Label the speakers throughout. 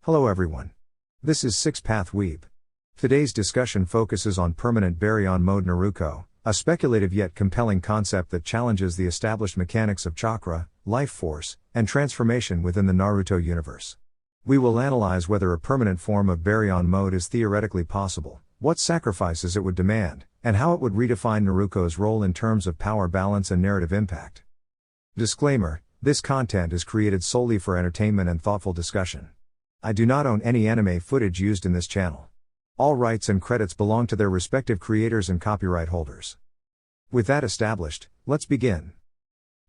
Speaker 1: Hello everyone. This is 6-Path Weeb. Today's discussion focuses on permanent Baryon mode Naruko, a speculative yet compelling concept that challenges the established mechanics of chakra, life force, and transformation within the Naruto universe. We will analyze whether a permanent form of Baryon mode is theoretically possible, what sacrifices it would demand, and how it would redefine Naruko's role in terms of power balance and narrative impact. Disclaimer: this content is created solely for entertainment and thoughtful discussion. I do not own any anime footage used in this channel. All rights and credits belong to their respective creators and copyright holders. With that established, let's begin.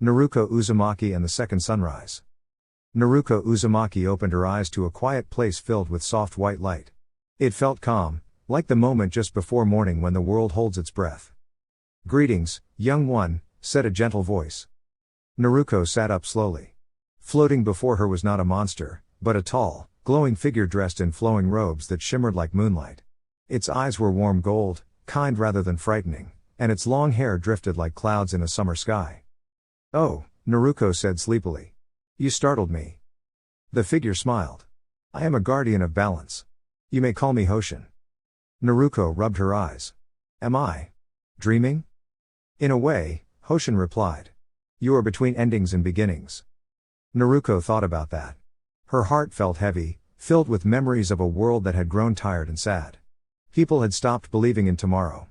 Speaker 1: Naruko Uzumaki and the Second Sunrise. Naruko Uzumaki opened her eyes to a quiet place filled with soft white light. It felt calm, like the moment just before morning when the world holds its breath. "Greetings, young one," said a gentle voice. Naruko sat up slowly. Floating before her was not a monster, but a tall, glowing figure dressed in flowing robes that shimmered like moonlight. Its eyes were warm gold, kind rather than frightening, and its long hair drifted like clouds in a summer sky. "Oh," Naruko said sleepily. "You startled me." The figure smiled. "I am a guardian of balance. You may call me Hoshin." Naruko rubbed her eyes. "Am I dreaming?" "In a way," Hoshin replied. "You are between endings and beginnings." Naruko thought about that. Her heart felt heavy, filled with memories of a world that had grown tired and sad. People had stopped believing in tomorrow.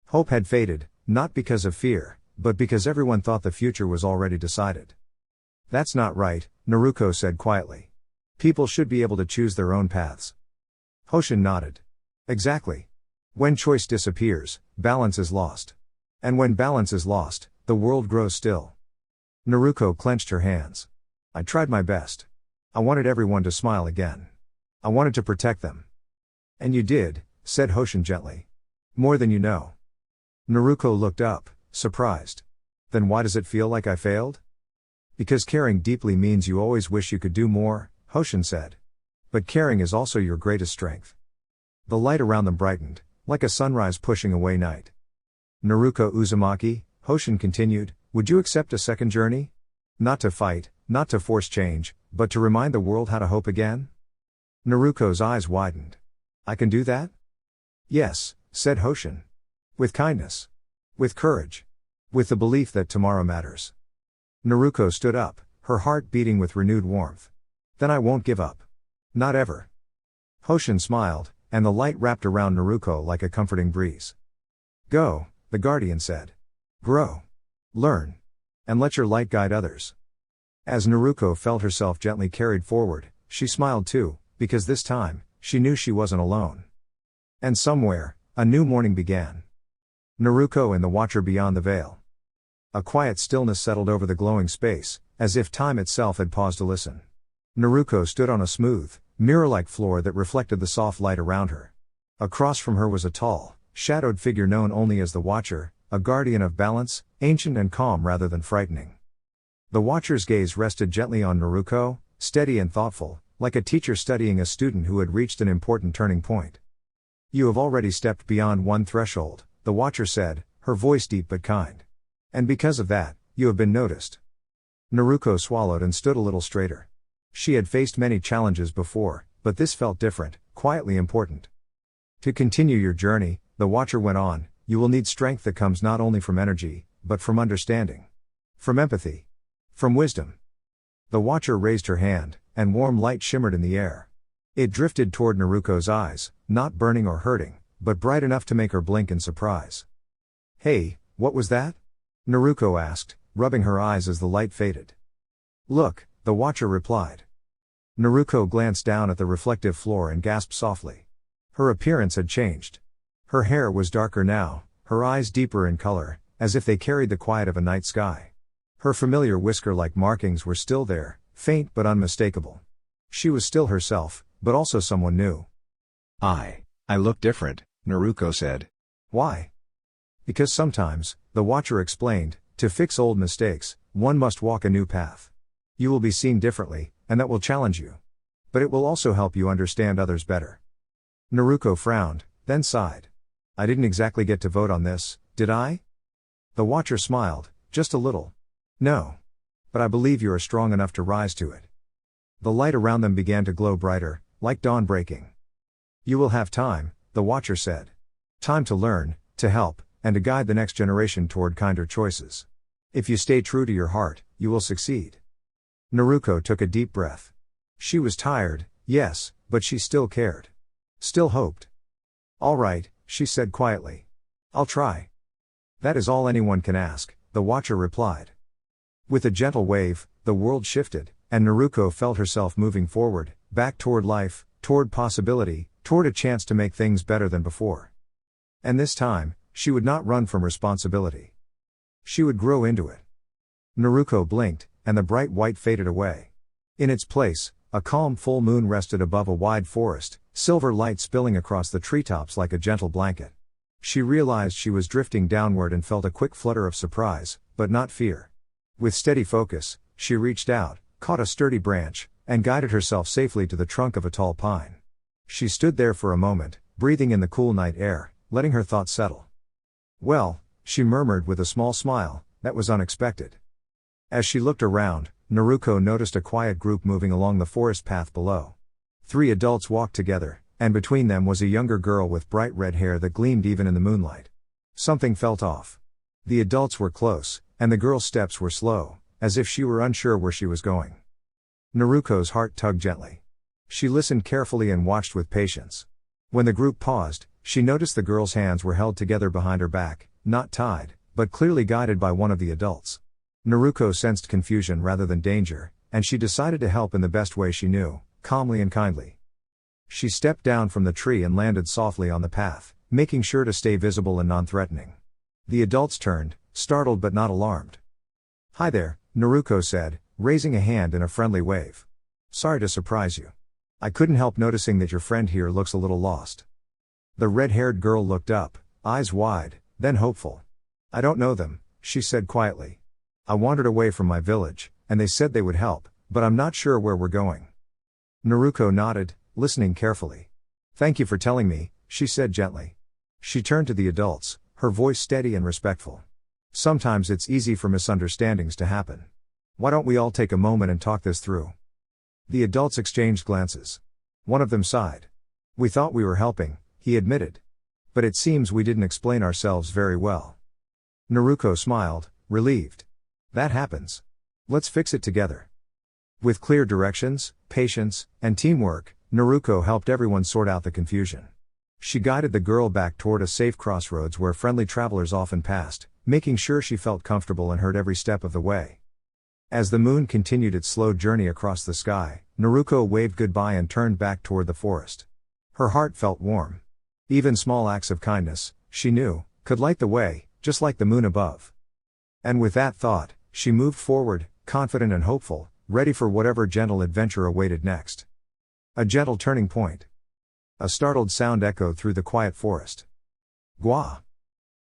Speaker 1: Hope had faded, not because of fear, but because everyone thought the future was already decided. "That's not right," Naruko said quietly. "People should be able to choose their own paths." Hoshin nodded. "Exactly. When choice disappears, balance is lost. And when balance is lost, the world grows still." Naruko clenched her hands. "I tried my best. I wanted everyone to smile again. I wanted to protect them." "And you did," said Hoshin gently. "More than you know." Naruko looked up, surprised. "Then why does it feel like I failed?" "Because caring deeply means you always wish you could do more," Hoshin said. "But caring is also your greatest strength." The light around them brightened, like a sunrise pushing away night. "Naruko Uzumaki," Hoshin continued, "would you accept a second journey? Not to fight, not to force change, but to remind the world how to hope again?" Naruko's eyes widened. "I can do that?" "Yes," said Hoshin. "With kindness. With courage. With the belief that tomorrow matters." Naruko stood up, her heart beating with renewed warmth. "Then I won't give up. Not ever." Hoshin smiled, and the light wrapped around Naruko like a comforting breeze. "Go," the guardian said. "Grow. Learn. And let your light guide others." As Naruko felt herself gently carried forward, she smiled too, because this time, she knew she wasn't alone. And somewhere, a new morning began. Naruko and the Watcher beyond the veil. A quiet stillness settled over the glowing space, as if time itself had paused to listen. Naruko stood on a smooth, mirror-like floor that reflected the soft light around her. Across from her was a tall, shadowed figure known only as the Watcher, a guardian of balance, ancient and calm rather than frightening. The Watcher's gaze rested gently on Naruko, steady and thoughtful, like a teacher studying a student who had reached an important turning point. "You have already stepped beyond one threshold," the Watcher said, her voice deep but kind. "And because of that, you have been noticed." Naruko swallowed and stood a little straighter. She had faced many challenges before, but this felt different, quietly important. "To continue your journey," the Watcher went on, "you will need strength that comes not only from energy, but from understanding. From empathy. From wisdom." The Watcher raised her hand, and warm light shimmered in the air. It drifted toward Naruko's eyes, not burning or hurting, but bright enough to make her blink in surprise. "Hey, what was that?" Naruko asked, rubbing her eyes as the light faded. "Look," the Watcher replied. Naruko glanced down at the reflective floor and gasped softly. Her appearance had changed. Her hair was darker now, her eyes deeper in color, as if they carried the quiet of a night sky. Her familiar whisker-like markings were still there, faint but unmistakable. She was still herself, but also someone new. I look different," Naruko said. "Why?" "Because sometimes," the Watcher explained, "to fix old mistakes, one must walk a new path. You will be seen differently, and that will challenge you. But it will also help you understand others better." Naruko frowned, then sighed. "I didn't exactly get to vote on this, did I?" The Watcher smiled, just a little. "No. But I believe you are strong enough to rise to it." The light around them began to glow brighter, like dawn breaking. You will have time, the Watcher said. Time to learn, to help, and to guide the next generation toward kinder choices. If you stay true to your heart, you will succeed. Naruko took a deep breath. She was tired, yes, but she still cared. Still hoped. All right, she said quietly. I'll try. That is all anyone can ask, the Watcher replied. With a gentle wave, the world shifted, and Naruko felt herself moving forward, back toward life, toward possibility, toward a chance to make things better than before. And this time, she would not run from responsibility. She would grow into it. Naruko blinked, and the bright white faded away. In its place, a calm full moon rested above a wide forest, silver light spilling across the treetops like a gentle blanket. She realized she was drifting downward and felt a quick flutter of surprise, but not fear. With steady focus, she reached out, caught a sturdy branch, and guided herself safely to the trunk of a tall pine. She stood there for a moment, breathing in the cool night air, letting her thoughts settle. Well, she murmured with a small smile, that was unexpected. As she looked around, Naruko noticed a quiet group moving along the forest path below. 3 adults walked together, and between them was a younger girl with bright red hair that gleamed even in the moonlight. Something felt off. The adults were close, and the girl's steps were slow, as if she were unsure where she was going. Naruko's heart tugged gently. She listened carefully and watched with patience. When the group paused, she noticed the girl's hands were held together behind her back, not tied, but clearly guided by one of the adults. Naruko sensed confusion rather than danger, and she decided to help in the best way she knew, calmly and kindly. She stepped down from the tree and landed softly on the path, making sure to stay visible and non-threatening. The adults turned, startled but not alarmed. "Hi there," Naruko said, raising a hand in a friendly wave. "Sorry to surprise you. I couldn't help noticing that your friend here looks a little lost." The red-haired girl looked up, eyes wide, then hopeful. "I don't know them," she said quietly. "I wandered away from my village, and they said they would help, but I'm not sure where we're going." Naruko nodded, listening carefully. "Thank you for telling me," she said gently. She turned to the adults, her voice steady and respectful. "Sometimes it's easy for misunderstandings to happen. Why don't we all take a moment and talk this through?" The adults exchanged glances. One of them sighed. "We thought we were helping," he admitted. "But it seems we didn't explain ourselves very well." Naruko smiled, relieved. "That happens. Let's fix it together." With clear directions, patience, and teamwork, Naruko helped everyone sort out the confusion. She guided the girl back toward a safe crossroads where friendly travelers often passed, making sure she felt comfortable and heard every step of the way. As the moon continued its slow journey across the sky, Naruko waved goodbye and turned back toward the forest. Her heart felt warm. Even small acts of kindness, she knew, could light the way, just like the moon above. And with that thought, she moved forward, confident and hopeful, ready for whatever gentle adventure awaited next. A gentle turning point. A startled sound echoed through the quiet forest. "Gwa!"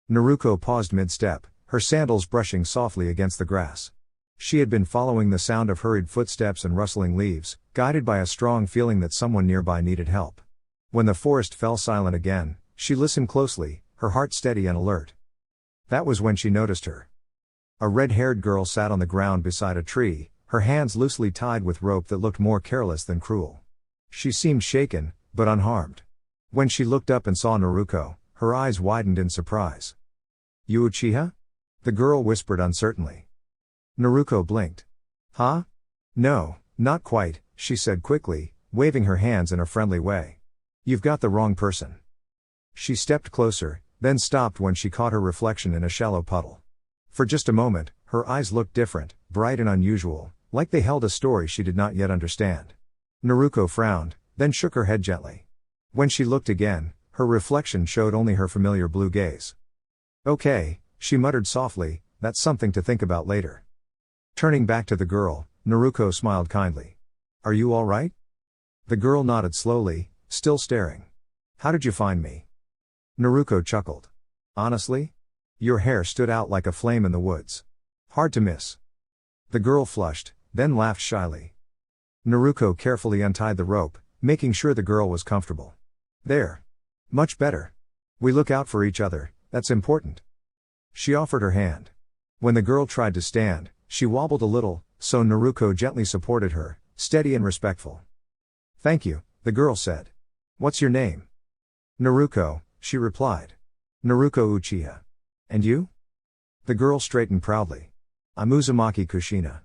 Speaker 1: Naruko paused mid-step, her sandals brushing softly against the grass. She had been following the sound of hurried footsteps and rustling leaves, guided by a strong feeling that someone nearby needed help. When the forest fell silent again, she listened closely, her heart steady and alert. That was when she noticed her. A red-haired girl sat on the ground beside a tree, her hands loosely tied with rope that looked more careless than cruel. She seemed shaken, but unharmed. When she looked up and saw Naruko, her eyes widened in surprise. "You Uchiha?" the girl whispered uncertainly. Naruko blinked. "Huh? No, not quite," she said quickly, waving her hands in a friendly way. "You've got the wrong person." She stepped closer, then stopped when she caught her reflection in a shallow puddle. For just a moment, her eyes looked different, bright and unusual, like they held a story she did not yet understand. Naruko frowned, then shook her head gently. When she looked again, her reflection showed only her familiar blue gaze. "Okay," she muttered softly, "that's something to think about later." Turning back to the girl, Naruko smiled kindly. "Are you all right?" The girl nodded slowly, still staring. "How did you find me?" Naruko chuckled. "Honestly? Your hair stood out like a flame in the woods. Hard to miss." The girl flushed, then laughed shyly. Naruko carefully untied the rope, making sure the girl was comfortable. "There. Much better. We look out for each other, that's important." She offered her hand. When the girl tried to stand, she wobbled a little, so Naruko gently supported her, steady and respectful. "Thank you," the girl said. What's your name? Naruko, she replied. Naruko Uchiha. And you? The girl straightened proudly. I'm Uzumaki Kushina.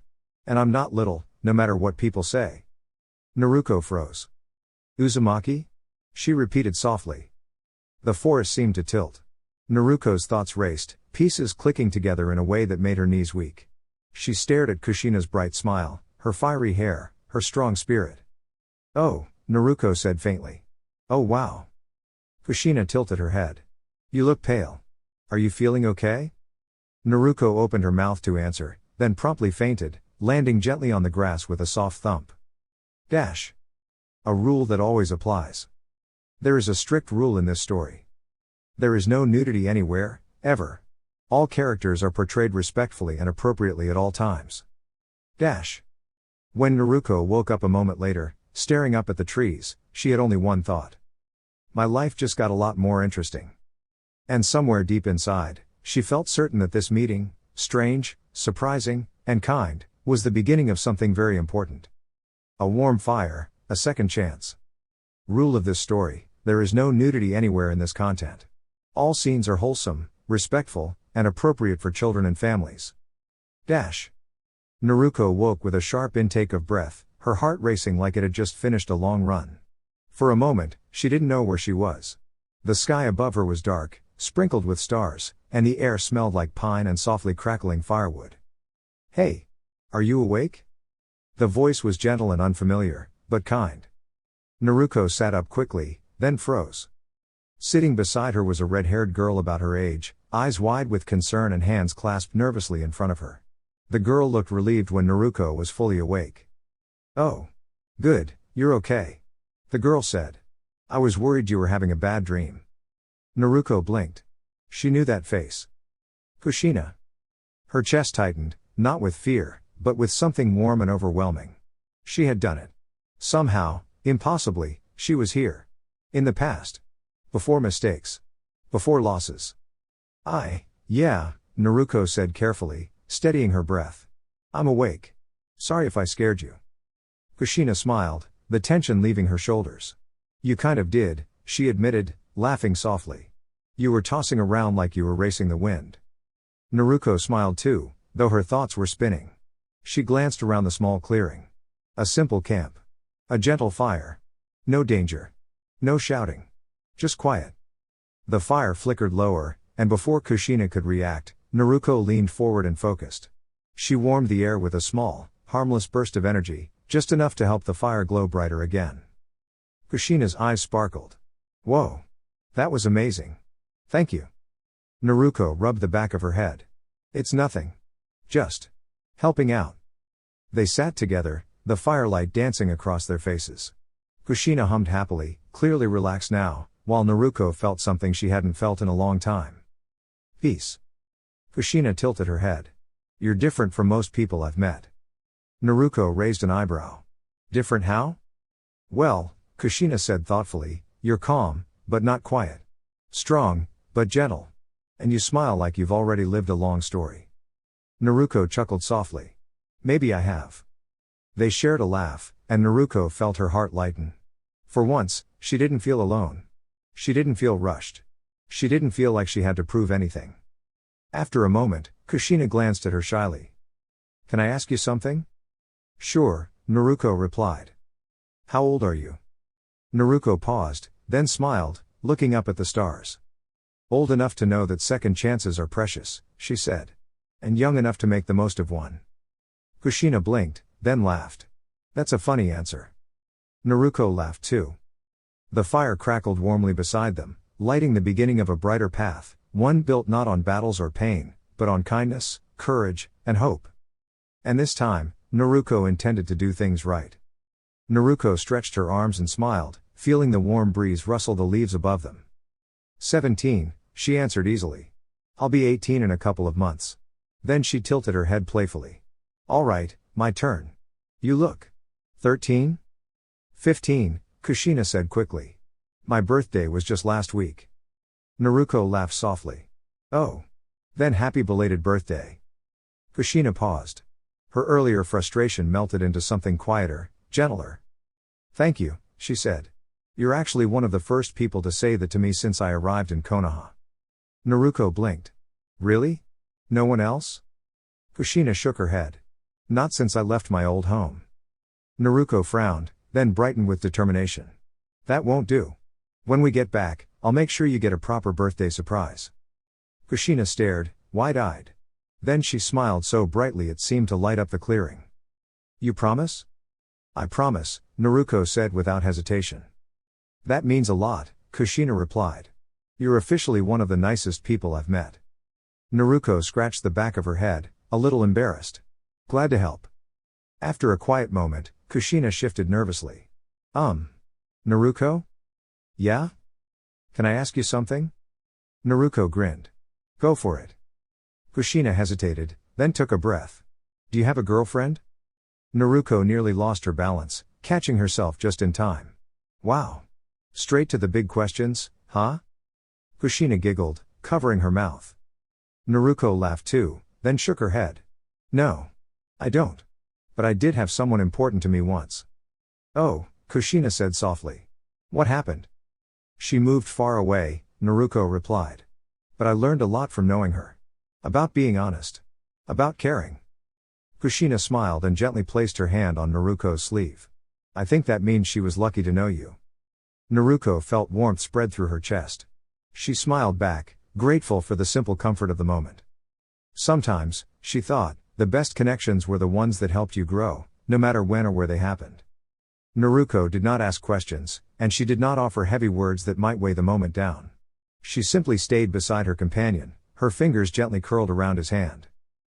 Speaker 1: And I'm not little, no matter what people say. Naruko froze. Uzumaki? She repeated softly. The forest seemed to tilt. Naruko's thoughts raced, pieces clicking together in a way that made her knees weak. She stared at Kushina's bright smile, her fiery hair, her strong spirit. Oh, Naruko said faintly. Oh wow. Kushina tilted her head. You look pale. Are you feeling okay? Naruko opened her mouth to answer, then promptly fainted, landing gently on the grass with a soft thump. Dash. A rule that always applies. There is a strict rule in this story. There is no nudity anywhere, ever. All characters are portrayed respectfully and appropriately at all times. Dash. When Naruko woke up a moment later, staring up at the trees, she had only one thought. My life just got a lot more interesting. And somewhere deep inside, she felt certain that this meeting, strange, surprising, and kind, was the beginning of something very important. A warm fire, a second chance. Rule of this story: there is no nudity anywhere in this content. All scenes are wholesome, respectful, and appropriate for children and families. Dash. Naruko woke with a sharp intake of breath, her heart racing like it had just finished a long run. For a moment, she didn't know where she was. The sky above her was dark, sprinkled with stars, and the air smelled like pine and softly crackling firewood. Hey! Are you awake? The voice was gentle and unfamiliar, but kind. Naruko sat up quickly, then froze. Sitting beside her was a red-haired girl about her age, eyes wide with concern and hands clasped nervously in front of her. The girl looked relieved when Naruko was fully awake. Oh. Good, you're okay. The girl said. I was worried you were having a bad dream. Naruko blinked. She knew that face. Kushina. Her chest tightened, not with fear, but with something warm and overwhelming. She had done it. Somehow, impossibly, she was here. In the past. Before mistakes. Before losses. Yeah, Naruko said carefully, steadying her breath. I'm awake. Sorry if I scared you. Kushina smiled, the tension leaving her shoulders. You kind of did, she admitted, laughing softly. You were tossing around like you were racing the wind. Naruko smiled too, though her thoughts were spinning. She glanced around the small clearing. A simple camp. A gentle fire. No danger. No shouting. Just quiet. The fire flickered lower, and before Kushina could react, Naruko leaned forward and focused. She warmed the air with a small, harmless burst of energy, just enough to help the fire glow brighter again. Kushina's eyes sparkled. Whoa! That was amazing. Thank you. Naruko rubbed the back of her head. It's nothing. Just helping out. They sat together, the firelight dancing across their faces. Kushina hummed happily, clearly relaxed now, while Naruko felt something she hadn't felt in a long time. Peace. Kushina tilted her head. You're different from most people I've met. Naruko raised an eyebrow. Different how? Well, Kushina said thoughtfully, you're calm, but not quiet. Strong, but gentle. And you smile like you've already lived a long story. Naruko chuckled softly. Maybe I have. They shared a laugh, and Naruko felt her heart lighten. For once, she didn't feel alone. She didn't feel rushed. She didn't feel like she had to prove anything. After a moment, Kushina glanced at her shyly. Can I ask you something? Sure, Naruko replied. How old are you? Naruko paused, then smiled, looking up at the stars. Old enough to know that second chances are precious, she said. And young enough to make the most of one. Kushina blinked, then laughed. That's a funny answer. Naruko laughed too. The fire crackled warmly beside them, lighting the beginning of a brighter path, one built not on battles or pain, but on kindness, courage, and hope. And this time, Naruko intended to do things right. Naruko stretched her arms and smiled, feeling the warm breeze rustle the leaves above them. 17, she answered easily. I'll be 18 in a couple of months. Then she tilted her head playfully. All right, my turn. You look 13? 15, Kushina said quickly. My birthday was just last week. Naruko laughed softly. Oh. Then happy belated birthday. Kushina paused. Her earlier frustration melted into something quieter, gentler. Thank you, she said. You're actually one of the first people to say that to me since I arrived in Konoha. Naruko blinked. Really? No one else? Kushina shook her head. Not since I left my old home. Naruko frowned, then brightened with determination. That won't do. When we get back, I'll make sure you get a proper birthday surprise. Kushina stared, wide-eyed. Then she smiled so brightly it seemed to light up the clearing. You promise? I promise, Naruko said without hesitation. That means a lot, Kushina replied. You're officially one of the nicest people I've met. Naruko scratched the back of her head, a little embarrassed. Glad to help. After a quiet moment, Kushina shifted nervously. Naruko? Yeah? Can I ask you something? Naruko grinned. Go for it. Kushina hesitated, then took a breath. Do you have a girlfriend? Naruko nearly lost her balance, catching herself just in time. Wow. Straight to the big questions, huh? Kushina giggled, covering her mouth. Naruko laughed too, then shook her head. No. I don't. But I did have someone important to me once. Oh, Kushina said softly. What happened? She moved far away, Naruko replied. But I learned a lot from knowing her. About being honest. About caring. Kushina smiled and gently placed her hand on Naruko's sleeve. I think that means she was lucky to know you. Naruko felt warmth spread through her chest. She smiled back, grateful for the simple comfort of the moment. Sometimes, she thought, the best connections were the ones that helped you grow, no matter when or where they happened. Naruko did not ask questions, and she did not offer heavy words that might weigh the moment down. She simply stayed beside her companion, her fingers gently curled around his hand.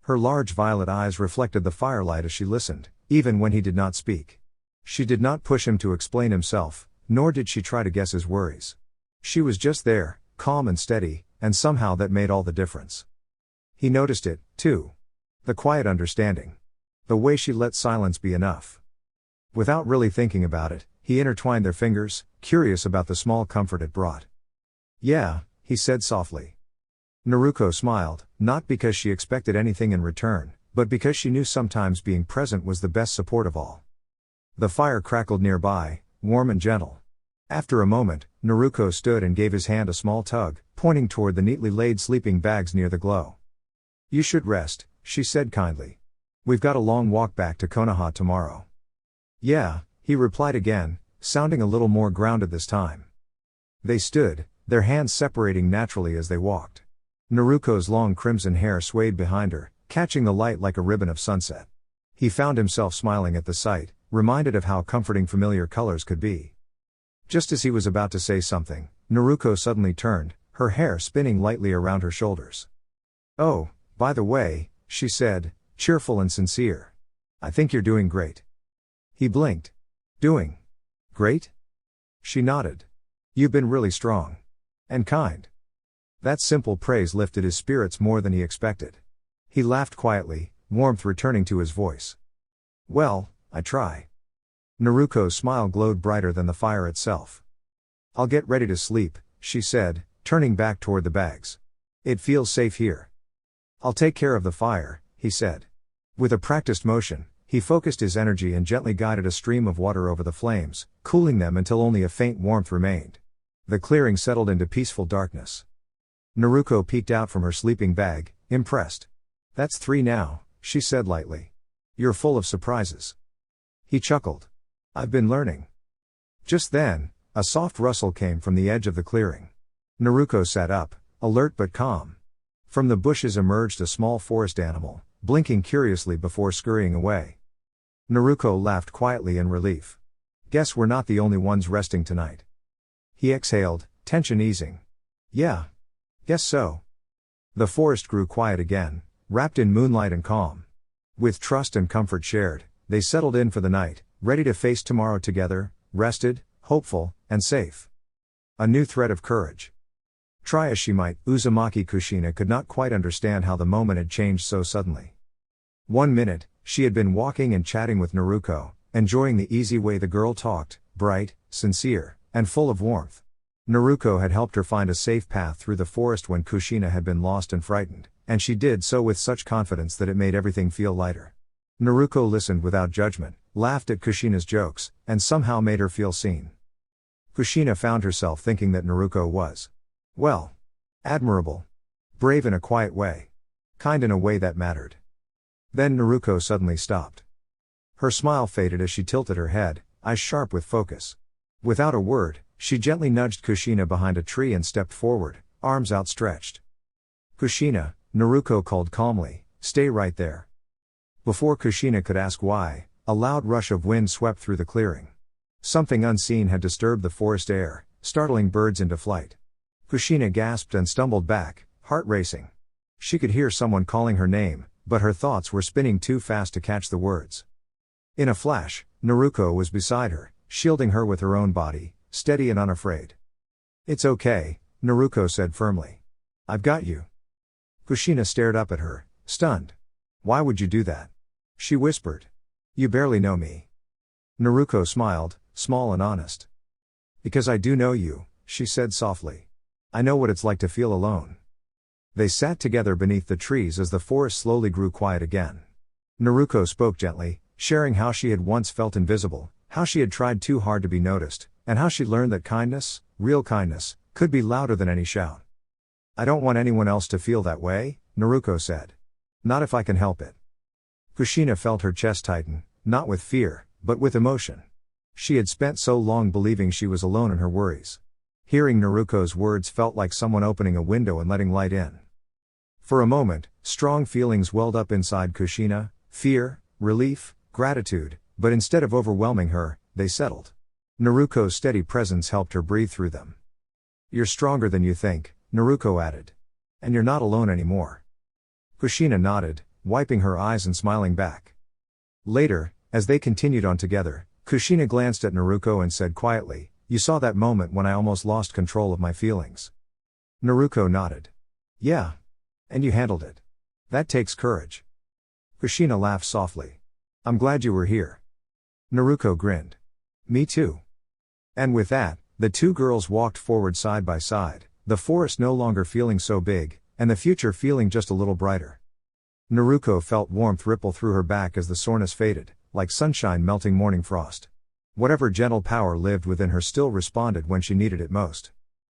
Speaker 1: Her large violet eyes reflected the firelight as she listened, even when he did not speak. She did not push him to explain himself, nor did she try to guess his worries. She was just there, calm and steady, and somehow that made all the difference. He noticed it, too. The quiet understanding. The way she let silence be enough. Without really thinking about it, he intertwined their fingers, curious about the small comfort it brought. Yeah, he said softly. Naruko smiled, not because she expected anything in return, but because she knew sometimes being present was the best support of all. The fire crackled nearby, warm and gentle. After a moment, Naruko stood and gave his hand a small tug, pointing toward the neatly laid sleeping bags near the glow. You should rest, she said kindly. We've got a long walk back to Konoha tomorrow. Yeah, he replied again, sounding a little more grounded this time. They stood, their hands separating naturally as they walked. Naruko's long crimson hair swayed behind her, catching the light like a ribbon of sunset. He found himself smiling at the sight, reminded of how comforting familiar colors could be. Just as he was about to say something, Naruko suddenly turned, her hair spinning lightly around her shoulders. Oh, by the way, she said, cheerful and sincere. I think you're doing great. He blinked. Doing great? She nodded. You've been really strong. And kind. That simple praise lifted his spirits more than he expected. He laughed quietly, warmth returning to his voice. Well, I try. Naruko's smile glowed brighter than the fire itself. I'll get ready to sleep, she said, turning back toward the bags. It feels safe here. I'll take care of the fire, he said. With a practiced motion, he focused his energy and gently guided a stream of water over the flames, cooling them until only a faint warmth remained. The clearing settled into peaceful darkness. Naruko peeked out from her sleeping bag, impressed. That's 3 now, she said lightly. You're full of surprises. He chuckled. I've been learning. Just then, a soft rustle came from the edge of the clearing. Naruko sat up, alert but calm. From the bushes emerged a small forest animal, blinking curiously before scurrying away. Naruko laughed quietly in relief. Guess we're not the only ones resting tonight. He exhaled, tension easing. Yeah. Guess so. The forest grew quiet again, wrapped in moonlight and calm. With trust and comfort shared, they settled in for the night, ready to face tomorrow together, rested, hopeful, and safe. A new thread of courage. Try as she might, Uzumaki Kushina could not quite understand how the moment had changed so suddenly. 1 minute, she had been walking and chatting with Naruko, enjoying the easy way the girl talked, bright, sincere, and full of warmth. Naruko had helped her find a safe path through the forest when Kushina had been lost and frightened, and she did so with such confidence that it made everything feel lighter. Naruko listened without judgment, laughed at Kushina's jokes, and somehow made her feel seen. Kushina found herself thinking that Naruko was, well, admirable. Brave in a quiet way. Kind in a way that mattered. Then Naruko suddenly stopped. Her smile faded as she tilted her head, eyes sharp with focus. Without a word, she gently nudged Kushina behind a tree and stepped forward, arms outstretched. Kushina, Naruko called calmly, stay right there. Before Kushina could ask why, a loud rush of wind swept through the clearing. Something unseen had disturbed the forest air, startling birds into flight. Kushina gasped and stumbled back, heart racing. She could hear someone calling her name, but her thoughts were spinning too fast to catch the words. In a flash, Naruko was beside her, shielding her with her own body, steady and unafraid. It's okay, Naruko said firmly. I've got you. Kushina stared up at her, stunned. Why would you do that? She whispered. You barely know me. Naruko smiled, small and honest. Because I do know you, she said softly. I know what it's like to feel alone. They sat together beneath the trees as the forest slowly grew quiet again. Naruko spoke gently, sharing how she had once felt invisible, how she had tried too hard to be noticed, and how she'd learned that kindness, real kindness, could be louder than any shout. I don't want anyone else to feel that way, Naruko said. Not if I can help it. Kushina felt her chest tighten, not with fear, but with emotion. She had spent so long believing she was alone in her worries. Hearing Naruko's words felt like someone opening a window and letting light in. For a moment, strong feelings welled up inside Kushina, fear, relief, gratitude, but instead of overwhelming her, they settled. Naruko's steady presence helped her breathe through them. You're stronger than you think, Naruko added. And you're not alone anymore. Kushina nodded, wiping her eyes and smiling back. Later, as they continued on together, Kushina glanced at Naruko and said quietly, you saw that moment when I almost lost control of my feelings. Naruko nodded. Yeah. And you handled it. That takes courage. Kushina laughed softly. I'm glad you were here. Naruko grinned. Me too. And with that, the two girls walked forward side by side, the forest no longer feeling so big, and the future feeling just a little brighter. Naruko felt warmth ripple through her back as the soreness faded, like sunshine melting morning frost. Whatever gentle power lived within her still responded when she needed it most.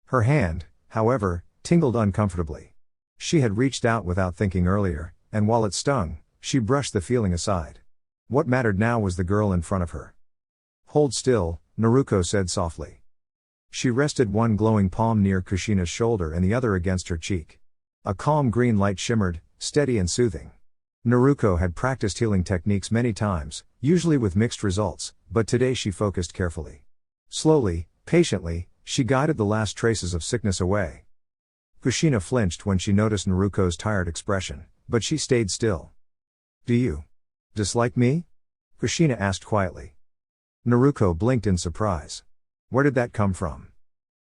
Speaker 1: Her hand, however, tingled uncomfortably. She had reached out without thinking earlier, and while it stung, she brushed the feeling aside. What mattered now was the girl in front of her. Hold still, Naruko said softly. She rested one glowing palm near Kushina's shoulder and the other against her cheek. A calm green light shimmered, steady and soothing. Naruko had practiced healing techniques many times, usually with mixed results, but today she focused carefully. Slowly, patiently, she guided the last traces of sickness away. Kushina flinched when she noticed Naruko's tired expression, but she stayed still. Do you dislike me? Kushina asked quietly. Naruko blinked in surprise. Where did that come from?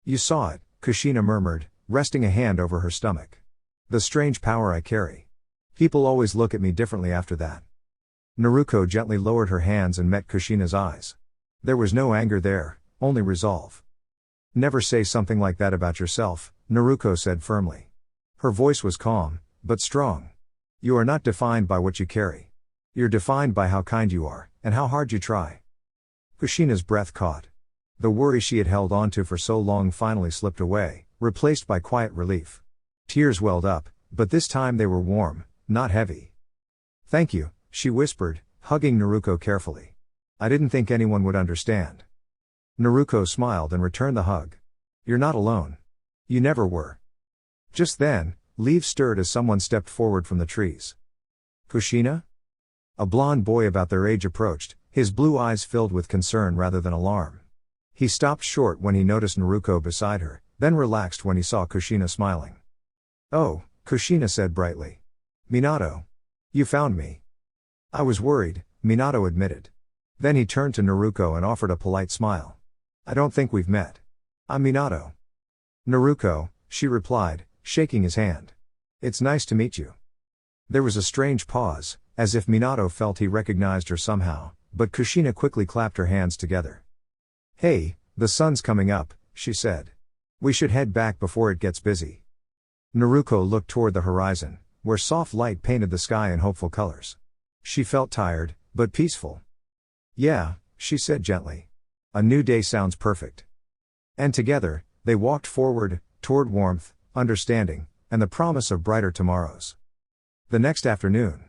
Speaker 1: You saw it, Kushina murmured, resting a hand over her stomach. The strange power I carry. People always look at me differently after that. Naruko gently lowered her hands and met Kushina's eyes. There was no anger there, only resolve. Never say something like that about yourself, Naruko said firmly. Her voice was calm, but strong. You are not defined by what you carry. You're defined by how kind you are, and how hard you try. Kushina's breath caught. The worry she had held onto for so long finally slipped away, replaced by quiet relief. Tears welled up, but this time they were warm, not heavy. Thank you, she whispered, hugging Naruko carefully. I didn't think anyone would understand. Naruko smiled and returned the hug. You're not alone. You never were. Just then, leaves stirred as someone stepped forward from the trees. Kushina? A blond boy about their age approached, his blue eyes filled with concern rather than alarm. He stopped short when he noticed Naruko beside her, then relaxed when he saw Kushina smiling. Oh, Kushina said brightly. Minato. You found me. I was worried, Minato admitted. Then he turned to Naruko and offered a polite smile. I don't think we've met. I'm Minato. Naruko, she replied, shaking his hand. It's nice to meet you. There was a strange pause, as if Minato felt he recognized her somehow, but Kushina quickly clapped her hands together. Hey, the sun's coming up, she said. We should head back before it gets busy. Naruko looked toward the horizon, where soft light painted the sky in hopeful colors. She felt tired, but peaceful. Yeah, she said gently. A new day sounds perfect. And together, they walked forward, toward warmth, understanding, and the promise of brighter tomorrows. The next afternoon.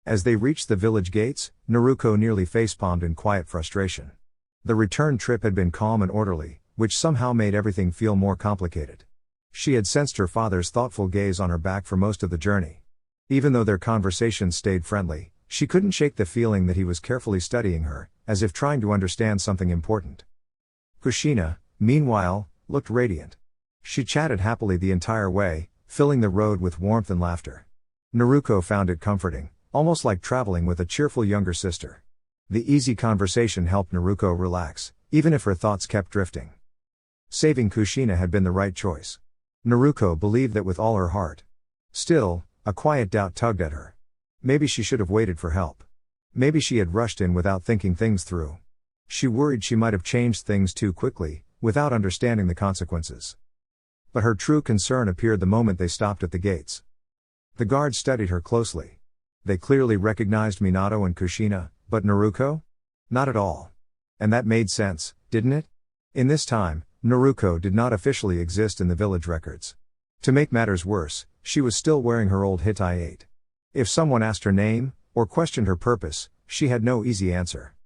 Speaker 1: As they reached the village gates, Naruko nearly facepalmed in quiet frustration. The return trip had been calm and orderly, which somehow made everything feel more complicated. She had sensed her father's thoughtful gaze on her back for most of the journey. Even though their conversations stayed friendly, she couldn't shake the feeling that he was carefully studying her, as if trying to understand something important. Kushina, meanwhile, looked radiant. She chatted happily the entire way, filling the road with warmth and laughter. Naruko found it comforting, almost like traveling with a cheerful younger sister. The easy conversation helped Naruko relax, even if her thoughts kept drifting. Saving Kushina had been the right choice. Naruko believed that with all her heart. Still, a quiet doubt tugged at her. Maybe she should have waited for help. Maybe she had rushed in without thinking things through. She worried she might have changed things too quickly, without understanding the consequences. But her true concern appeared the moment they stopped at the gates. The guards studied her closely. They clearly recognized Minato and Kushina, but Naruko? Not at all. And that made sense, didn't it? In this time, Naruko did not officially exist in the village records. To make matters worse, she was still wearing her old Hittite. If someone asked her name, or questioned her purpose, she had no easy answer.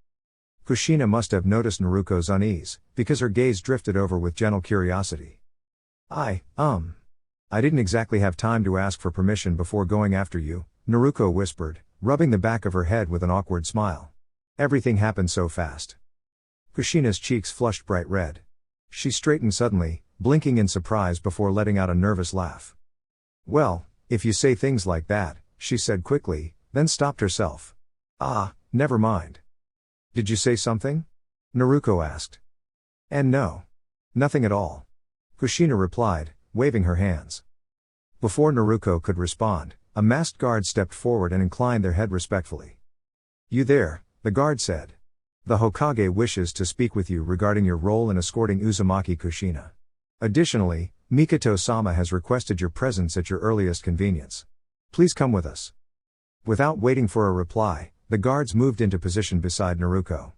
Speaker 1: Kushina must have noticed Naruko's unease, because her gaze drifted over with gentle curiosity. I didn't exactly have time to ask for permission before going after you, Naruko whispered, rubbing the back of her head with an awkward smile. Everything happened so fast. Kushina's cheeks flushed bright red. She straightened suddenly, blinking in surprise before letting out a nervous laugh. Well, if you say things like that, she said quickly, then stopped herself. Never mind. Did you say something? Naruko asked. And no. Nothing at all. Kushina replied, waving her hands. Before Naruko could respond, a masked guard stepped forward and inclined their head respectfully. You there, the guard said. The Hokage wishes to speak with you regarding your role in escorting Uzumaki Kushina. Additionally, Mikoto-sama has requested your presence at your earliest convenience. Please come with us. Without waiting for a reply, the guards moved into position beside Naruko.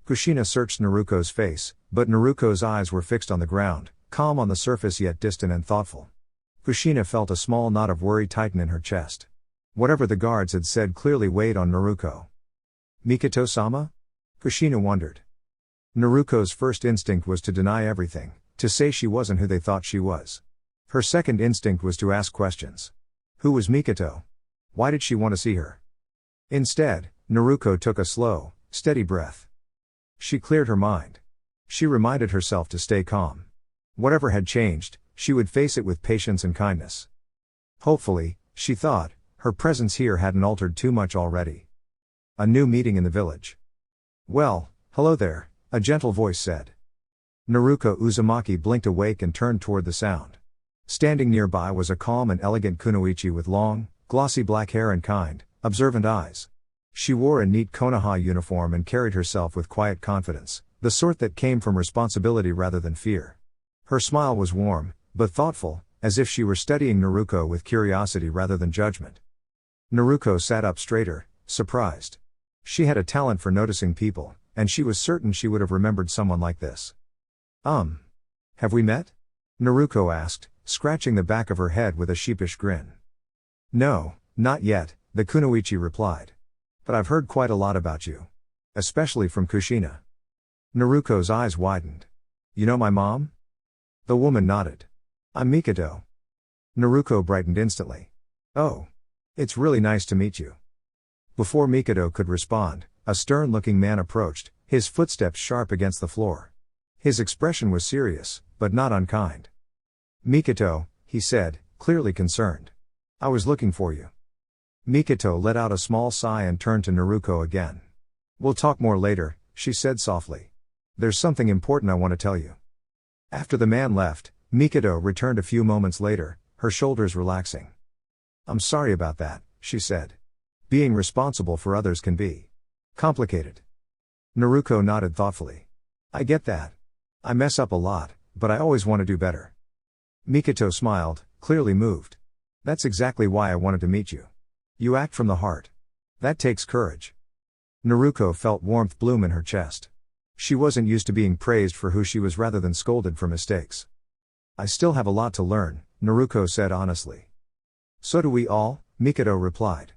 Speaker 1: Kushina searched Naruko's face, but Naruko's eyes were fixed on the ground, calm on the surface yet distant and thoughtful. Kushina felt a small knot of worry tighten in her chest. Whatever the guards had said clearly weighed on Naruko. Mikoto-sama? Kushina wondered. Naruko's first instinct was to deny everything, to say she wasn't who they thought she was. Her second instinct was to ask questions. Who was Mikoto? Why did she want to see her? Instead, Naruko took a slow, steady breath. She cleared her mind. She reminded herself to stay calm. Whatever had changed, she would face it with patience and kindness. Hopefully, she thought, her presence here hadn't altered too much already. A new meeting in the village. Well, hello there, a gentle voice said. Naruko Uzumaki blinked awake and turned toward the sound. Standing nearby was a calm and elegant kunoichi with long, glossy black hair and kind, observant eyes. She wore a neat Konoha uniform and carried herself with quiet confidence, the sort that came from responsibility rather than fear. Her smile was warm, but thoughtful, as if she were studying Naruko with curiosity rather than judgment. Naruko sat up straighter, surprised. She had a talent for noticing people, and she was certain she would have remembered someone like this. Have we met? Naruko asked, scratching the back of her head with a sheepish grin. No, not yet, the kunoichi replied. But I've heard quite a lot about you. Especially from Kushina. Naruko's eyes widened. You know my mom? The woman nodded. I'm Mikoto. Naruko brightened instantly. Oh. It's really nice to meet you. Before Mikoto could respond, a stern-looking man approached, his footsteps sharp against the floor. His expression was serious, but not unkind. Mikoto, he said, clearly concerned. I was looking for you. Mikoto let out a small sigh and turned to Naruko again. We'll talk more later, she said softly. There's something important I want to tell you. After the man left, Mikoto returned a few moments later, her shoulders relaxing. I'm sorry about that, she said. Being responsible for others can be complicated. Naruko nodded thoughtfully. I get that. I mess up a lot, but I always want to do better. Mikoto smiled, clearly moved. That's exactly why I wanted to meet you. You act from the heart. That takes courage. Naruko felt warmth bloom in her chest. She wasn't used to being praised for who she was rather than scolded for mistakes. I still have a lot to learn, Naruko said honestly. So do we all, Mikado replied.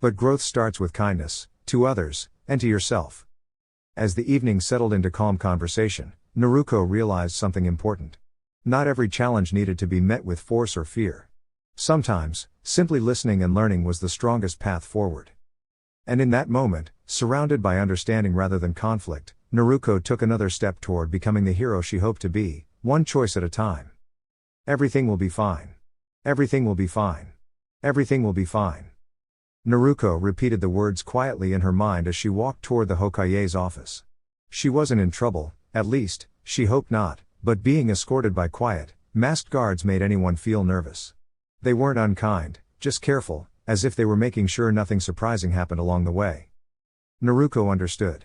Speaker 1: But growth starts with kindness, to others, and to yourself. As the evening settled into calm conversation, Naruko realized something important. Not every challenge needed to be met with force or fear. Sometimes, simply listening and learning was the strongest path forward. And in that moment, surrounded by understanding rather than conflict, Naruko took another step toward becoming the hero she hoped to be, one choice at a time. Everything will be fine. Everything will be fine. Everything will be fine. Naruko repeated the words quietly in her mind as she walked toward the Hokage's office. She wasn't in trouble, at least, she hoped not, but being escorted by quiet, masked guards made anyone feel nervous. They weren't unkind, just careful, as if they were making sure nothing surprising happened along the way. Naruko understood.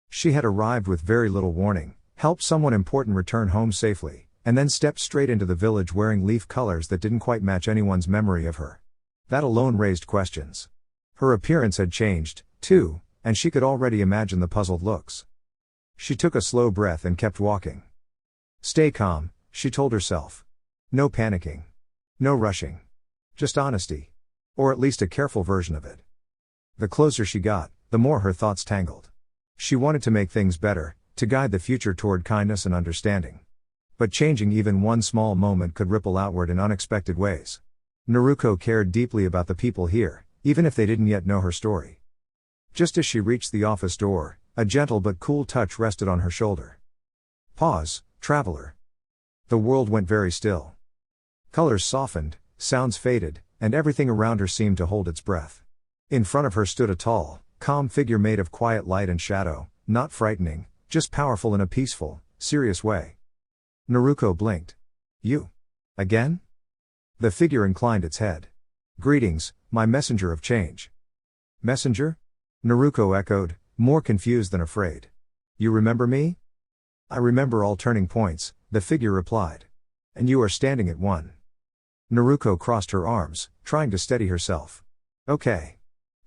Speaker 1: She had arrived with very little warning, helped someone important return home safely, and then stepped straight into the village wearing leaf colors that didn't quite match anyone's memory of her. That alone raised questions. Her appearance had changed, too, and she could already imagine the puzzled looks. She took a slow breath and kept walking. Stay calm, she told herself. No panicking. No rushing. Just honesty. Or at least a careful version of it. The closer she got, the more her thoughts tangled. She wanted to make things better, to guide the future toward kindness and understanding. But changing even one small moment could ripple outward in unexpected ways. Naruko cared deeply about the people here, even if they didn't yet know her story. Just as she reached the office door, a gentle but cool touch rested on her shoulder. Pause, traveler. The world went very still. Colors softened, sounds faded, and everything around her seemed to hold its breath. In front of her stood a tall, calm figure made of quiet light and shadow, not frightening, just powerful in a peaceful, serious way. Naruko blinked. You? Again? The figure inclined its head. Greetings, my messenger of change. Messenger? Naruko echoed, more confused than afraid. You remember me? I remember all turning points, the figure replied. And you are standing at one. Naruko crossed her arms, trying to steady herself. Okay.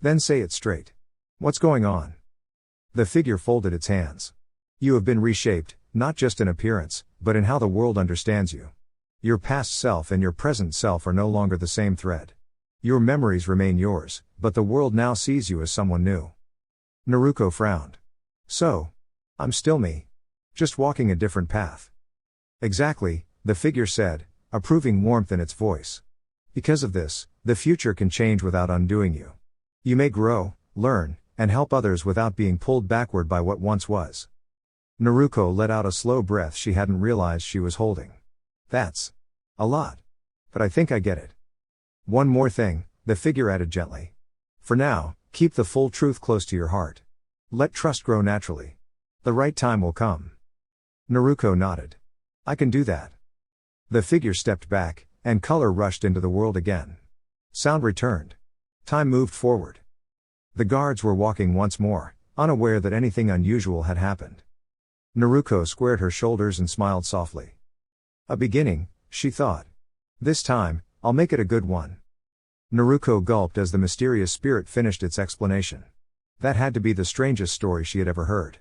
Speaker 1: Then say it straight. What's going on? The figure folded its hands. You have been reshaped, not just in appearance, but in how the world understands you. Your past self and your present self are no longer the same thread. Your memories remain yours, but the world now sees you as someone new. Naruko frowned. So? I'm still me. Just walking a different path. Exactly, the figure said, approving warmth in its voice. Because of this, the future can change without undoing you. You may grow, learn, and help others without being pulled backward by what once was. Naruko let out a slow breath she hadn't realized she was holding. That's a lot. But I think I get it. One more thing, the figure added gently. For now, keep the full truth close to your heart. Let trust grow naturally. The right time will come. Naruko nodded. I can do that. The figure stepped back, and color rushed into the world again. Sound returned. Time moved forward. The guards were walking once more, unaware that anything unusual had happened. Naruko squared her shoulders and smiled softly. A beginning, she thought. This time, I'll make it a good one. Naruko gulped as the mysterious spirit finished its explanation. That had to be the strangest story she had ever heard.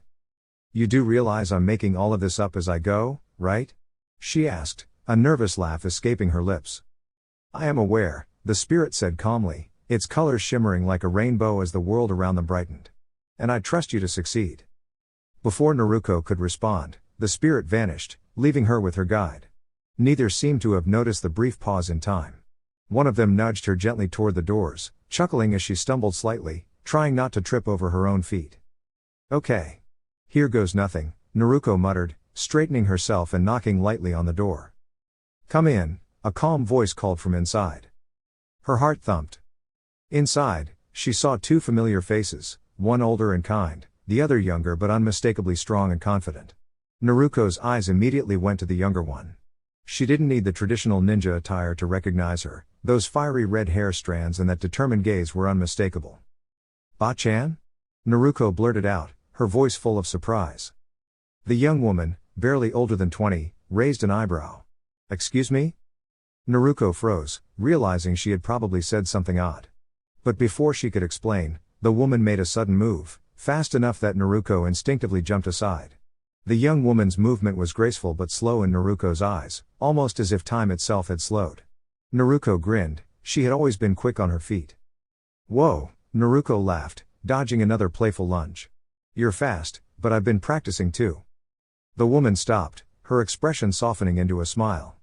Speaker 1: You do realize I'm making all of this up as I go, right? She asked, a nervous laugh escaping her lips. I am aware, the spirit said calmly, its colors shimmering like a rainbow as the world around them brightened. And I trust you to succeed. Before Naruko could respond, the spirit vanished, leaving her with her guide. Neither seemed to have noticed the brief pause in time. One of them nudged her gently toward the doors, chuckling as she stumbled slightly, trying not to trip over her own feet. Okay. Here goes nothing, Naruko muttered, straightening herself and knocking lightly on the door. Come in, a calm voice called from inside. Her heart thumped. Inside, she saw two familiar faces, one older and kind, the other younger but unmistakably strong and confident. Naruko's eyes immediately went to the younger one. She didn't need the traditional ninja attire to recognize her, those fiery red hair strands and that determined gaze were unmistakable. Ba-chan? Naruko blurted out, her voice full of surprise. The young woman, barely older than 20, raised an eyebrow. Excuse me? Naruko froze, realizing she had probably said something odd. But before she could explain, the woman made a sudden move, fast enough that Naruko instinctively jumped aside. The young woman's movement was graceful but slow in Naruko's eyes, almost as if time itself had slowed. Naruko grinned, she had always been quick on her feet. Whoa, Naruko laughed, dodging another playful lunge. You're fast, but I've been practicing too. The woman stopped, her expression softening into a smile.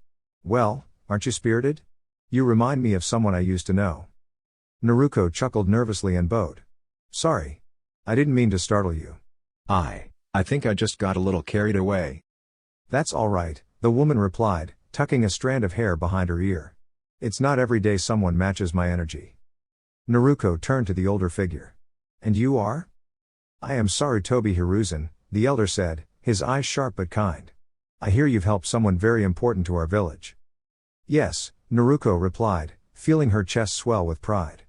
Speaker 1: Well, aren't you spirited? You remind me of someone I used to know. Naruko chuckled nervously and bowed. Sorry. I didn't mean to startle you. I think I just got a little carried away. That's all right, the woman replied, tucking a strand of hair behind her ear. It's not every day someone matches my energy. Naruko turned to the older figure. And you are? I am Sarutobi Hiruzen, the elder said, his eyes sharp but kind. I hear you've helped someone very important to our village. Yes, Naruko replied, feeling her chest swell with pride.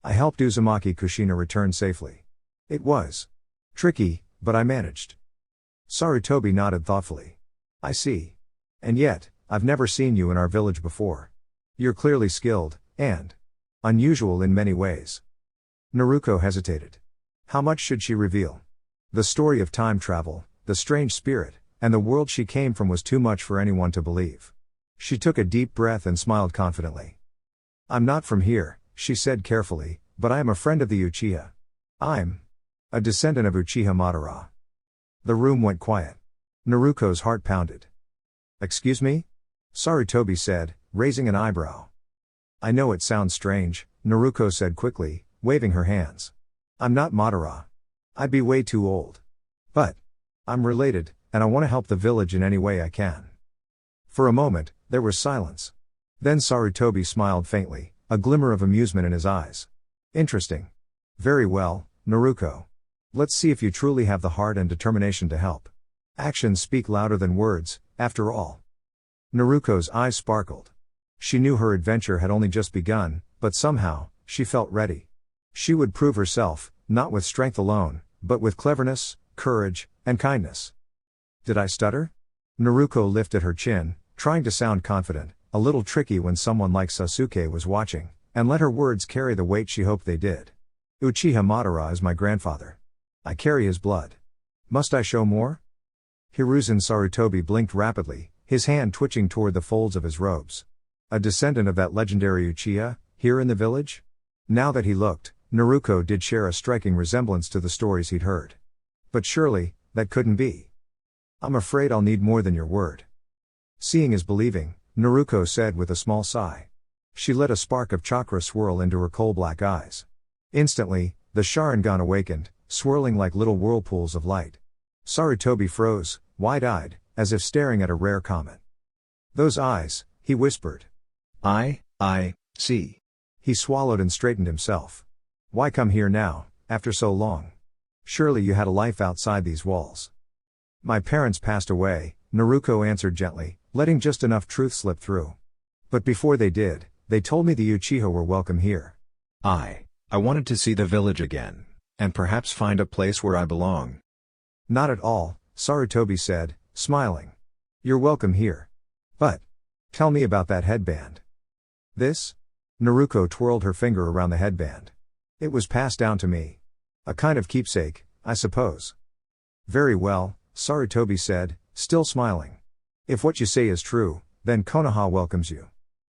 Speaker 1: I helped Uzumaki Kushina return safely. It was tricky, but I managed. Sarutobi nodded thoughtfully. I see. And yet, I've never seen you in our village before. You're clearly skilled, and unusual in many ways. Naruko hesitated. How much should she reveal? The story of time travel, the strange spirit, and the world she came from was too much for anyone to believe. She took a deep breath and smiled confidently. I'm not from here, she said carefully, but I am a friend of the Uchiha. I'm a descendant of Uchiha Madara. The room went quiet. Naruko's heart pounded. Excuse me? Sarutobi said, raising an eyebrow. I know it sounds strange, Naruko said quickly, waving her hands. I'm not Madara. I'd be way too old. But I'm related, and I want to help the village in any way I can. For a moment, there was silence. Then Sarutobi smiled faintly, a glimmer of amusement in his eyes. Interesting. Very well, Naruko. Let's see if you truly have the heart and determination to help. Actions speak louder than words, after all. Naruko's eyes sparkled. She knew her adventure had only just begun, but somehow, she felt ready. She would prove herself, not with strength alone, but with cleverness, courage, and kindness. Did I stutter? Naruko lifted her chin, trying to sound confident, a little tricky when someone like Sasuke was watching, and let her words carry the weight she hoped they did. Uchiha Madara is my grandfather. I carry his blood. Must I show more? Hiruzen Sarutobi blinked rapidly, his hand twitching toward the folds of his robes. A descendant of that legendary Uchiha, here in the village? Now that he looked, Naruko did share a striking resemblance to the stories he'd heard. But surely, that couldn't be. I'm afraid I'll need more than your word. Seeing is believing, Naruko said with a small sigh. She let a spark of chakra swirl into her coal-black eyes. Instantly, the Sharingan awakened, swirling like little whirlpools of light. Sarutobi froze, wide-eyed, as if staring at a rare comet. Those eyes, he whispered. I see. He swallowed and straightened himself. Why come here now, after so long? Surely you had a life outside these walls. My parents passed away, Naruko answered gently, letting just enough truth slip through. But before they did, they told me the Uchiha were welcome here. I wanted to see the village again, and perhaps find a place where I belong. Not at all, Sarutobi said, smiling. You're welcome here. But tell me about that headband. This? Naruko twirled her finger around the headband. It was passed down to me. A kind of keepsake, I suppose. Very well, Sarutobi said, still smiling. If what you say is true, then Konoha welcomes you.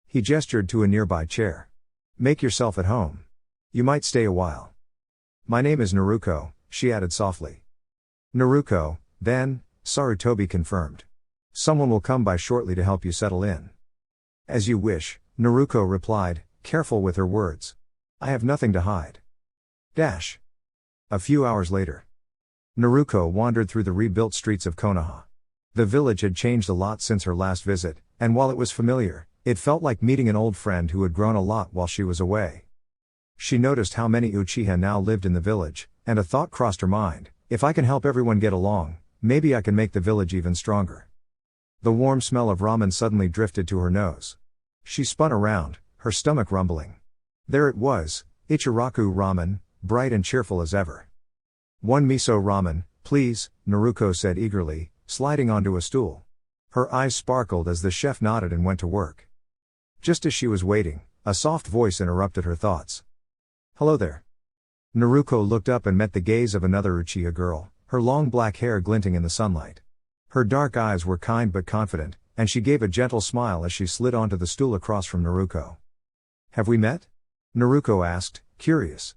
Speaker 1: He gestured to a nearby chair. Make yourself at home. You might stay a while. My name is Naruko, she added softly. Naruko, then, Sarutobi confirmed. Someone will come by shortly to help you settle in. As you wish, Naruko replied, careful with her words. I have nothing to hide. Dash. A few hours later. Naruko wandered through the rebuilt streets of Konoha. The village had changed a lot since her last visit, and while it was familiar, it felt like meeting an old friend who had grown a lot while she was away. She noticed how many Uchiha now lived in the village, and a thought crossed her mind, if I can help everyone get along, maybe I can make the village even stronger. The warm smell of ramen suddenly drifted to her nose. She spun around, her stomach rumbling. There it was, Ichiraku ramen, bright and cheerful as ever. One miso ramen, please, Naruko said eagerly, sliding onto a stool. Her eyes sparkled as the chef nodded and went to work. Just as she was waiting, a soft voice interrupted her thoughts. Hello there. Naruko looked up and met the gaze of another Uchiha girl, her long black hair glinting in the sunlight. Her dark eyes were kind but confident, and she gave a gentle smile as she slid onto the stool across from Naruko. "Have we met?" Naruko asked, curious.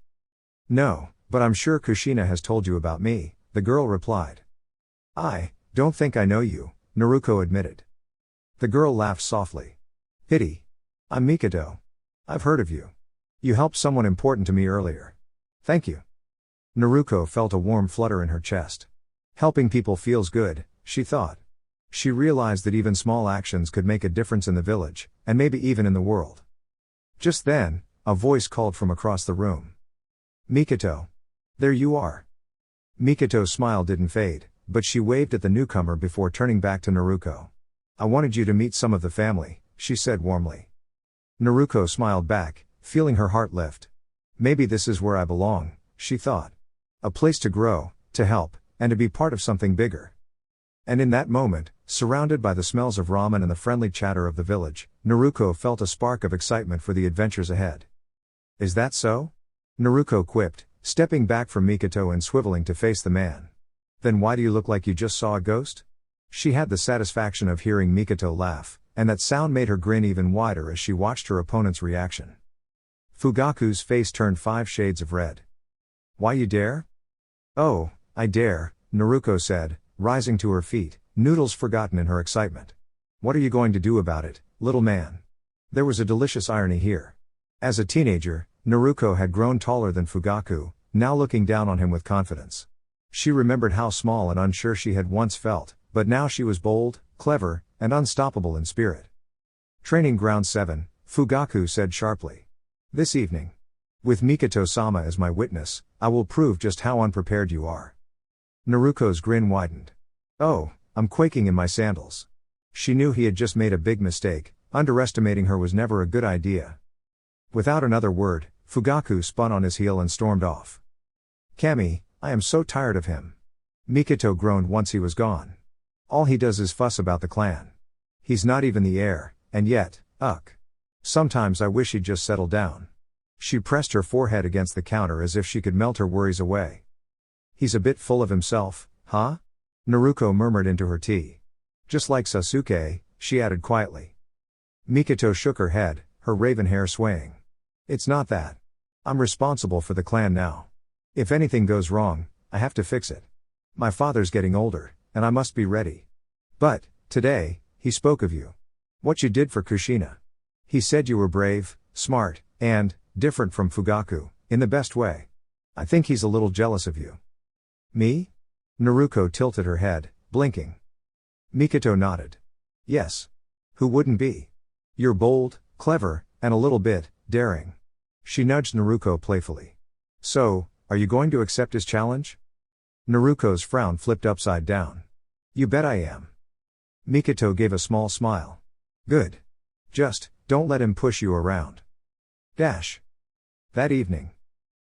Speaker 1: "No, but I'm sure Kushina has told you about me," the girl replied. "I don't think I know you," Naruko admitted. The girl laughed softly. "Pity. I'm Mikoto. I've heard of you. You helped someone important to me earlier." "Thank you." Naruko felt a warm flutter in her chest. Helping people feels good, she thought. She realized that even small actions could make a difference in the village, and maybe even in the world. Just then, a voice called from across the room. "Mikoto. There you are." Mikoto's smile didn't fade, but she waved at the newcomer before turning back to Naruko. "I wanted you to meet some of the family," she said warmly. Naruko smiled back, feeling her heart lift. Maybe this is where I belong, she thought. A place to grow, to help, and to be part of something bigger. And in that moment, surrounded by the smells of ramen and the friendly chatter of the village, Naruko felt a spark of excitement for the adventures ahead. "Is that so?" Naruko quipped, stepping back from Mikoto and swiveling to face the man. "Then why do you look like you just saw a ghost?" She had the satisfaction of hearing Mikoto laugh, and that sound made her grin even wider as she watched her opponent's reaction. Fugaku's face turned 5 shades of red. "Why you dare?" "Oh, I dare," Naruko said, rising to her feet, noodles forgotten in her excitement. "What are you going to do about it, little man?" There was a delicious irony here. As a teenager, Naruko had grown taller than Fugaku, now looking down on him with confidence. She remembered how small and unsure she had once felt, but now she was bold, clever, and unstoppable in spirit. "Training Ground 7, Fugaku said sharply. "This evening. With Mikoto-sama as my witness, I will prove just how unprepared you are." Naruko's grin widened. "Oh, I'm quaking in my sandals." She knew he had just made a big mistake, underestimating her was never a good idea. Without another word, Fugaku spun on his heel and stormed off. "Kami, I am so tired of him." Mikoto groaned once he was gone. "All he does is fuss about the clan. He's not even the heir, and yet, sometimes I wish he'd just settle down." She pressed her forehead against the counter as if she could melt her worries away. "He's a bit full of himself, huh?" Naruko murmured into her tea. "Just like Sasuke," she added quietly. Mikoto shook her head, her raven hair swaying. "It's not that. I'm responsible for the clan now. If anything goes wrong, I have to fix it. My father's getting older, and I must be ready. But, today, he spoke of you. What you did for Kushina. He said you were brave, smart, and different from Fugaku, in the best way. I think he's a little jealous of you." "Me?" Naruko tilted her head, blinking. Mikoto nodded. "Yes. Who wouldn't be? You're bold, clever, and a little bit daring." She nudged Naruko playfully. "So, are you going to accept his challenge?" Naruko's frown flipped upside down. "You bet I am." Mikoto gave a small smile. "Good. Just, don't let him push you around." That evening.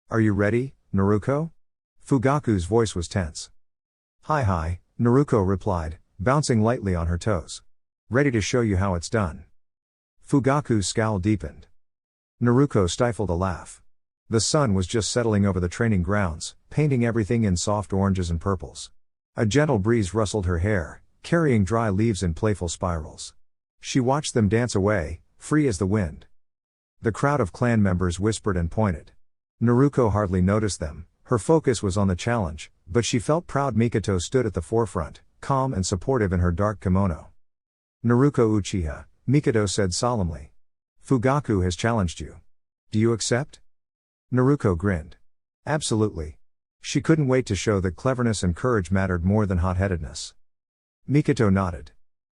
Speaker 1: "Are you ready, Naruko?" Fugaku's voice was tense. Hi, Naruko replied, bouncing lightly on her toes. "Ready to show you how it's done." Fugaku's scowl deepened. Naruko stifled a laugh. The sun was just settling over the training grounds, painting everything in soft oranges and purples. A gentle breeze rustled her hair, carrying dry leaves in playful spirals. She watched them dance away, free as the wind. The crowd of clan members whispered and pointed. Naruko hardly noticed them, her focus was on the challenge, but she felt proud Mikoto stood at the forefront, calm and supportive in her dark kimono. "Naruko Uchiha," Mikoto said solemnly. "Fugaku has challenged you. Do you accept?" Naruko grinned. "Absolutely." She couldn't wait to show that cleverness and courage mattered more than hot-headedness. Mikoto nodded.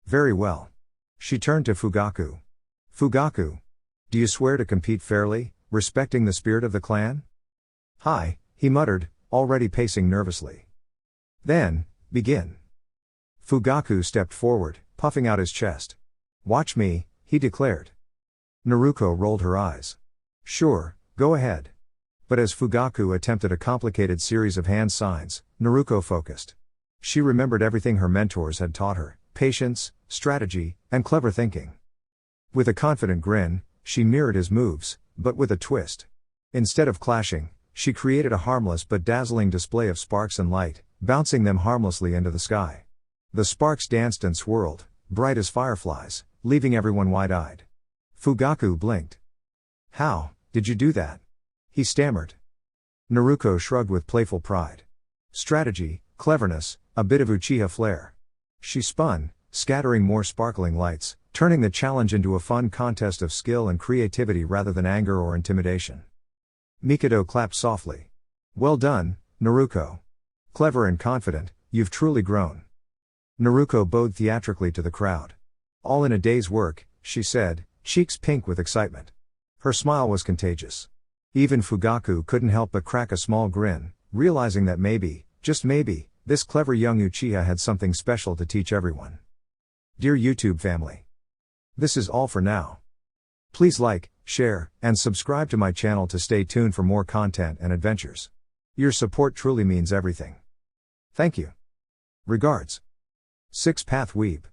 Speaker 1: "Very well." She turned to Fugaku. "Fugaku. Do you swear to compete fairly, respecting the spirit of the clan?" "Hi," he muttered, already pacing nervously. "Then, begin." Fugaku stepped forward, puffing out his chest. "Watch me," he declared. Naruko rolled her eyes. "Sure, go ahead." But as Fugaku attempted a complicated series of hand signs, Naruko focused. She remembered everything her mentors had taught her: patience, strategy, and clever thinking. With a confident grin, she mirrored his moves, but with a twist. Instead of clashing, she created a harmless but dazzling display of sparks and light, bouncing them harmlessly into the sky. The sparks danced and swirled, bright as fireflies, leaving everyone wide-eyed. Fugaku blinked. "How did you do that?" he stammered. Naruko shrugged with playful pride. "Strategy, cleverness, a bit of Uchiha flair." She spun, scattering more sparkling lights, turning the challenge into a fun contest of skill and creativity rather than anger or intimidation. Mikado clapped softly. "Well done, Naruko. Clever and confident, you've truly grown." Naruko bowed theatrically to the crowd. "All in a day's work," she said, cheeks pink with excitement. Her smile was contagious. Even Fugaku couldn't help but crack a small grin, realizing that maybe, just maybe, this clever young Uchiha had something special to teach everyone. Dear YouTube family, this is all for now. Please like, share, and subscribe to my channel to stay tuned for more content and adventures. Your support truly means everything. Thank you. Regards. 6 Path Weeb.